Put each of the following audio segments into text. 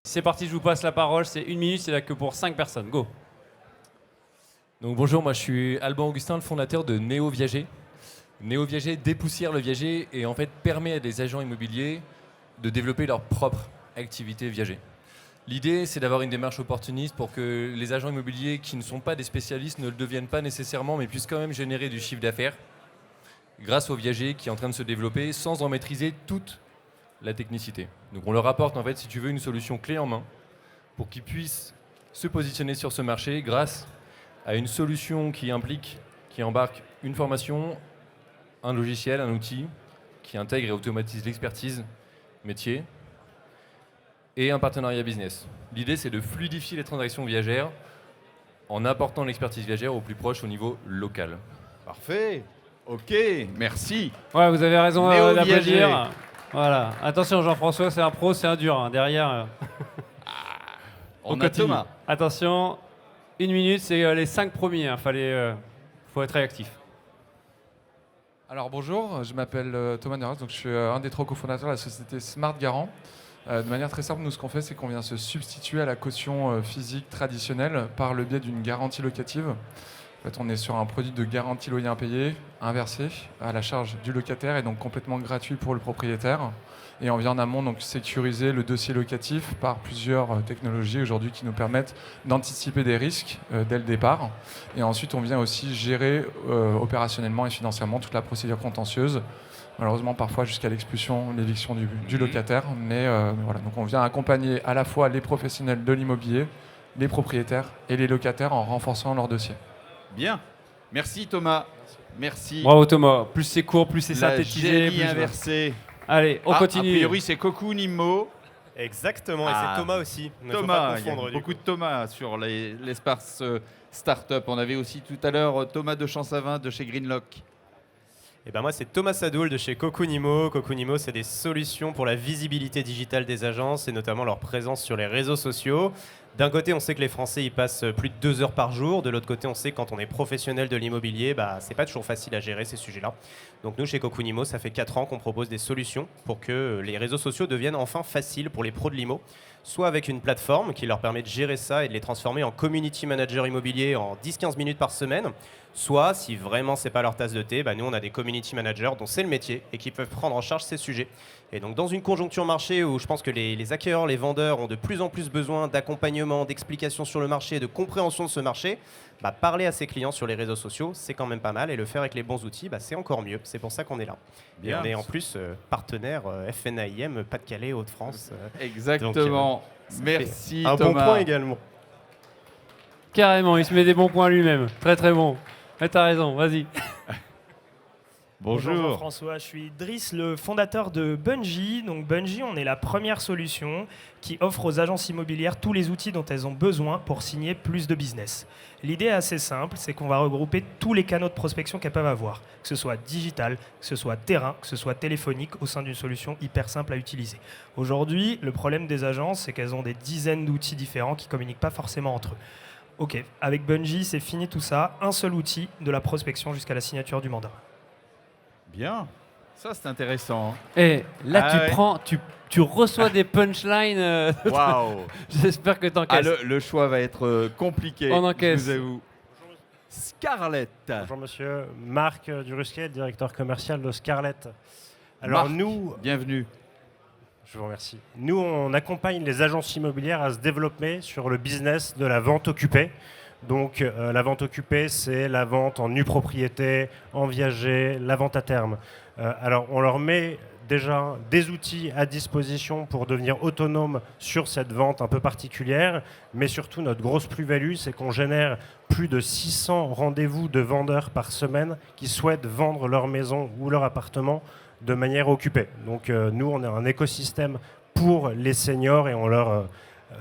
C'est parti, je vous passe la parole. C'est 1 minute, c'est là que pour 5 personnes. Go. Donc bonjour, moi je suis Alban Augustin, le fondateur de Néo Viager. Néo Viager dépoussière le viager et en fait permet à des agents immobiliers de développer leur propre activité viager. L'idée, c'est d'avoir une démarche opportuniste pour que les agents immobiliers qui ne sont pas des spécialistes ne le deviennent pas nécessairement, mais puissent quand même générer du chiffre d'affaires grâce au viager qui est en train de se développer sans en maîtriser toute la technicité. Donc on leur apporte en fait, si tu veux, une solution clé en main pour qu'ils puissent se positionner sur ce marché grâce à une solution qui embarque une formation, un logiciel, un outil qui intègre et automatise l'expertise métier et un partenariat business. L'idée, c'est de fluidifier les transactions viagères en apportant l'expertise viagère au plus proche au niveau local. Parfait. Ok, merci. Ouais, vous avez raison Néo d'applaudir. Viager. Voilà. Attention, Jean-François, c'est un pro, c'est un dur. Hein. Derrière, On a continue. Thomas. Attention, 1 minute, c'est les 5 premiers. Faut être réactif. Alors bonjour, je m'appelle Thomas Neras, donc je suis un des 3 cofondateurs de la société Smart Garant. De manière très simple, nous ce qu'on fait, c'est qu'on vient se substituer à la caution physique traditionnelle par le biais d'une garantie locative. En fait, on est sur un produit de garantie loyer impayé, inversé, à la charge du locataire et donc complètement gratuit pour le propriétaire. Et on vient en amont donc sécuriser le dossier locatif par plusieurs technologies aujourd'hui qui nous permettent d'anticiper des risques dès le départ. Et ensuite, on vient aussi gérer opérationnellement et financièrement toute la procédure contentieuse. Malheureusement, parfois jusqu'à l'expulsion, l'éviction du locataire. Mais voilà, donc on vient accompagner à la fois les professionnels de l'immobilier, les propriétaires et les locataires en renforçant leur dossier. Bien. Merci Thomas. Merci. Bravo Thomas. Plus c'est court, plus c'est La synthétisé. génie inversé. Allez, on continue. A priori, c'est Cocoon Immo. Exactement, et Ah, c'est Thomas aussi. Il ne faut pas Thomas, il y a confondre, du beaucoup coup. de Thomas sur l'espace start-up. On avait aussi tout à l'heure Thomas de Champsavin de chez Greenlock. Et ben moi, c'est Thomas Sadoul de chez Cocunimo. Cocunimo, c'est des solutions pour la visibilité digitale des agences et notamment leur présence sur les réseaux sociaux. D'un côté, on sait que les Français y passent plus de 2 heures par jour. De l'autre côté, on sait que quand on est professionnel de l'immobilier, c'est pas toujours facile à gérer ces sujets-là. Donc nous, chez Cocunimo, ça fait 4 ans qu'on propose des solutions pour que les réseaux sociaux deviennent enfin faciles pour les pros de l'IMO, soit avec une plateforme qui leur permet de gérer ça et de les transformer en community manager immobilier en 10-15 minutes par semaine, soit, si vraiment c'est pas leur tasse de thé, nous on a des community managers dont c'est le métier et qui peuvent prendre en charge ces sujets. Et donc dans une conjoncture marché où je pense que les acquéreurs, les vendeurs ont de plus en plus besoin d'accompagnement, d'explications sur le marché, de compréhension de ce marché, parler à ses clients sur les réseaux sociaux, c'est quand même pas mal, et le faire avec les bons outils, c'est encore mieux. C'est pour ça qu'on est là. Bien. Et on est en plus partenaire FNAIM, Pas-de-Calais, Hauts-de-France. Exactement. Merci Un Thomas. bon point également. Carrément, il se met des bons points lui-même. Très très bon. Mais t'as raison, vas-y. Bonjour. Jean-François, je suis Driss, le fondateur de Bungie. Donc Bungie, on est la première solution qui offre aux agences immobilières tous les outils dont elles ont besoin pour signer plus de business. L'idée est assez simple, c'est qu'on va regrouper tous les canaux de prospection qu'elles peuvent avoir, que ce soit digital, que ce soit terrain, que ce soit téléphonique, au sein d'une solution hyper simple à utiliser. Aujourd'hui, le problème des agences, c'est qu'elles ont des dizaines d'outils différents qui ne communiquent pas forcément entre eux. Ok, avec Bungie, c'est fini tout ça, un seul outil de la prospection jusqu'à la signature du mandat. Bien. Ça, c'est intéressant. Et là, Ah tu ouais. prends, tu reçois des punchlines. Waouh. J'espère que t'encaisses. Le choix va être compliqué. On encaisse. Je vous avoue. Scarlett. Bonjour monsieur, Marc Durusquet, directeur commercial de Scarlett. Alors Marc, nous, bienvenue. je vous remercie. Nous, on accompagne les agences immobilières à se développer sur le business de la vente occupée. Donc la vente occupée, c'est la vente en nue propriété, en viager, la vente à terme. Alors on leur met déjà des outils à disposition pour devenir autonome sur cette vente un peu particulière, mais surtout notre grosse plus-value, c'est qu'on génère plus de 600 rendez-vous de vendeurs par semaine qui souhaitent vendre leur maison ou leur appartement de manière occupée. Donc nous, on est un écosystème pour les seniors et on leur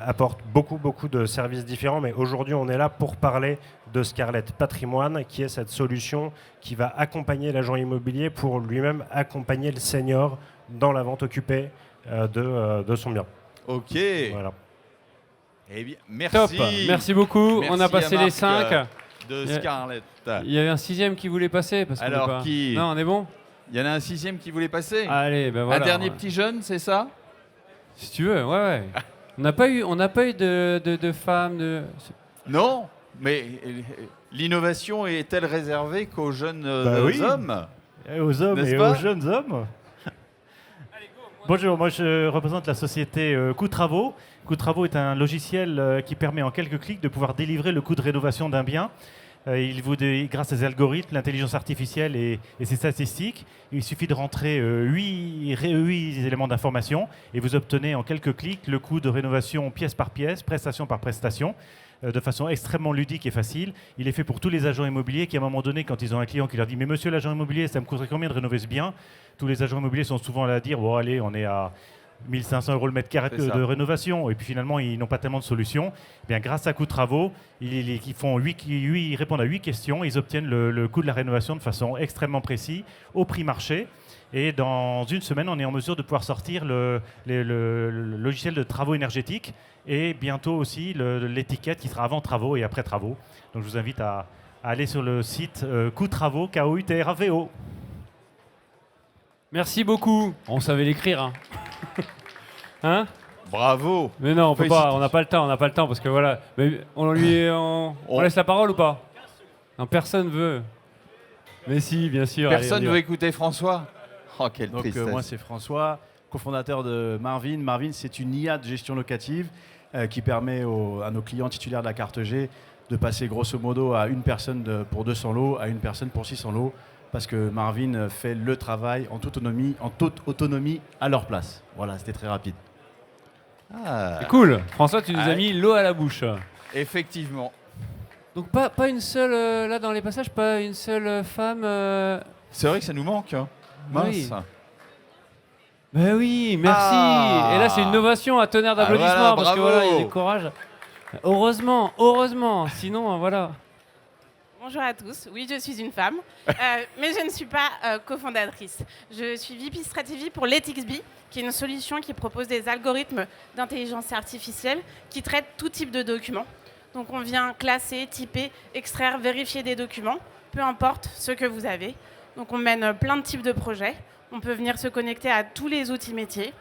apporte beaucoup de services différents, mais aujourd'hui on est là pour parler de Scarlett Patrimoine, qui est cette solution qui va accompagner l'agent immobilier pour lui-même accompagner le senior dans la vente occupée de son bien. Ok. Voilà. Eh bien, merci. Top, merci beaucoup. Merci on a passé à les Marc, 5. de Scarlett. Il y avait un 6e qui voulait passer. Parce qu'on Alors, est pas... qui Non, on est bon. Il y en a un 6e qui voulait passer. Allez, ben voilà. Un dernier petit jeune, c'est ça? Si tu veux, ouais. On n'a pas eu de femmes. Non, mais l'innovation est-elle réservée qu'aux jeunes oui. hommes? Aux hommes N'est-ce et pas aux jeunes hommes. Bonjour, moi je représente la société Coût Travaux. Coût Travaux est un logiciel qui permet en quelques clics de pouvoir délivrer le coût de rénovation d'un bien. Grâce à des algorithmes, l'intelligence artificielle et ses statistiques, il suffit de rentrer 8 éléments d'information et vous obtenez en quelques clics le coût de rénovation pièce par pièce, prestation par prestation, de façon extrêmement ludique et facile. Il est fait pour tous les agents immobiliers qui, à un moment donné, quand ils ont un client qui leur dit « Mais monsieur l'agent immobilier, ça me coûterait combien de rénover ce bien ?» Tous les agents immobiliers sont souvent là à dire « Bon, allez, on est à 1 500 € le mètre carré de rénovation » et puis finalement, ils n'ont pas tellement de solutions. Eh bien, grâce à Coût Travaux, ils répondent à 8 questions, ils obtiennent le coût de la rénovation de façon extrêmement précise, au prix marché. Et dans une semaine, on est en mesure de pouvoir sortir le logiciel de travaux énergétiques et bientôt aussi l'étiquette qui sera avant travaux et après travaux. Donc je vous invite à aller sur le site Coût Travaux, K-O-U-T-R-A-V-O. Merci beaucoup. On savait l'écrire. Hein, hein? Bravo. Mais non, on peut pas. On n'a pas le temps parce que voilà. Mais on laisse la parole ou pas? Non, personne veut. Mais si, bien sûr. Personne allez, veut écouter François? Oh, quelle Donc tristesse. moi c'est François, cofondateur de Marvin. Marvin, c'est une IA de gestion locative qui permet à nos clients titulaires de la carte G de passer grosso modo à une personne pour 200 lots, à une personne pour 600 lots, parce que Marvin fait le travail en toute autonomie à leur place. Voilà, c'était très rapide. Ah, C'est cool. François, tu nous as mis l'eau à la bouche. effectivement. Donc pas une seule là dans les passages, pas une seule femme. C'est vrai que ça nous manque. Hein. Mince. Oui. Ben oui, merci. Ah. Et là, c'est une novation à tonnerre d'applaudissements voilà, parce que bravo. voilà, il y a du courage. Heureusement. Sinon, voilà. Bonjour à tous. Oui, je suis une femme, mais je ne suis pas cofondatrice. Je suis VP Stratégie pour l'EthicsBee, qui est une solution qui propose des algorithmes d'intelligence artificielle qui traitent tout type de documents. Donc, on vient classer, typer, extraire, vérifier des documents, peu importe ce que vous avez. Donc, on mène plein de types de projets. On peut venir se connecter à tous les outils métiers,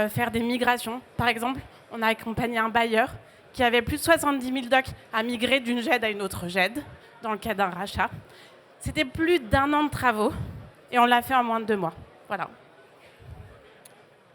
faire des migrations. Par exemple, on a accompagné un bailleur qui avait plus de 70 000 docs à migrer d'une GED à une autre GED, dans le cas d'un rachat. C'était plus d'1 an de travaux et on l'a fait en moins de 2 mois. Voilà.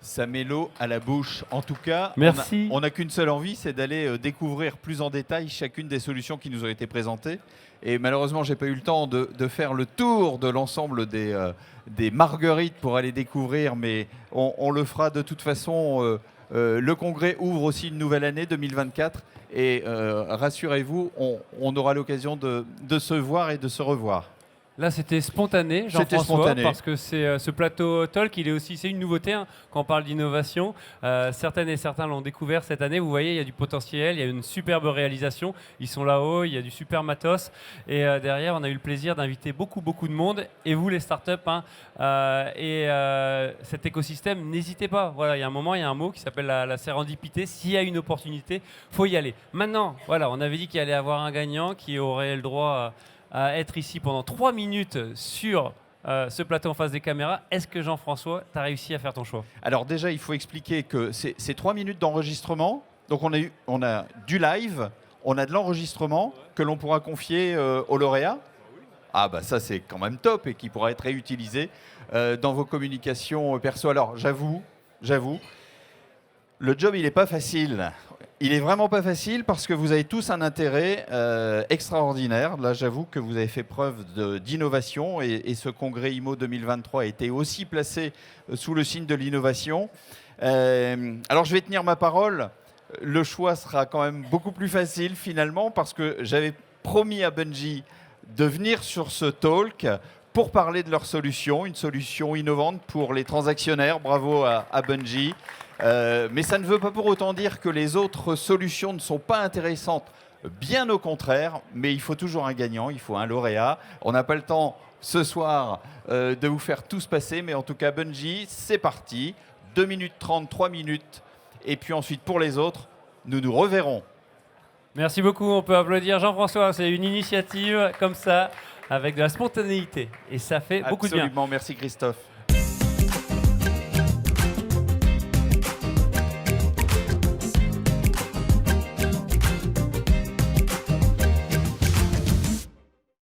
Ça met l'eau à la bouche. En tout cas, Merci. on n'a qu'une seule envie, c'est d'aller découvrir plus en détail chacune des solutions qui nous ont été présentées. Et malheureusement, j'ai pas eu le temps de faire le tour de l'ensemble des marguerites pour aller découvrir, mais on le fera de toute façon. Le congrès ouvre aussi une nouvelle année 2024 et rassurez-vous, on aura l'occasion de se voir et de se revoir. Là, c'était spontané, C'était Jean-François, spontané. parce que c'est ce plateau Talk, c'est une nouveauté hein, quand on parle d'innovation. Certaines et certains l'ont découvert cette année. Vous voyez, il y a du potentiel, il y a une superbe réalisation. Ils sont là-haut, il y a du super matos. Et derrière, on a eu le plaisir d'inviter beaucoup de monde. Et vous, les startups, hein, cet écosystème, n'hésitez pas. Voilà, il y a un moment, il y a un mot qui s'appelle la sérendipité. S'il y a une opportunité, faut y aller. Maintenant, voilà, on avait dit qu'il allait y avoir un gagnant qui aurait le droit à être ici pendant 3 minutes sur ce plateau en face des caméras. Est-ce que Jean-François, tu as réussi à faire ton choix? Alors déjà, il faut expliquer que c'est 3 minutes d'enregistrement. Donc on a du live, on a de l'enregistrement que l'on pourra confier au lauréat. Ah bah ça c'est quand même top et qui pourra être réutilisé dans vos communications perso. Alors j'avoue, le job il n'est pas facile. Il est vraiment pas facile parce que vous avez tous un intérêt extraordinaire. Là, j'avoue que vous avez fait preuve d'innovation et ce congrès IMO 2023 a été aussi placé sous le signe de l'innovation. Alors, je vais tenir ma parole. Le choix sera quand même beaucoup plus facile finalement parce que j'avais promis à Bungie de venir sur ce talk pour parler de leur solution, une solution innovante pour les transactionnaires. Bravo à Bungie. Mais ça ne veut pas pour autant dire que les autres solutions ne sont pas intéressantes. Bien au contraire, mais il faut toujours un gagnant, il faut un lauréat. On n'a pas le temps ce soir de vous faire tous passer, mais en tout cas Bungie, c'est parti. 2 minutes 30, 3 minutes. Et puis ensuite pour les autres, nous nous reverrons. Merci beaucoup, on peut applaudir Jean-François. C'est une initiative comme ça, avec de la spontanéité. Et ça fait beaucoup de bien. Absolument, merci Christophe.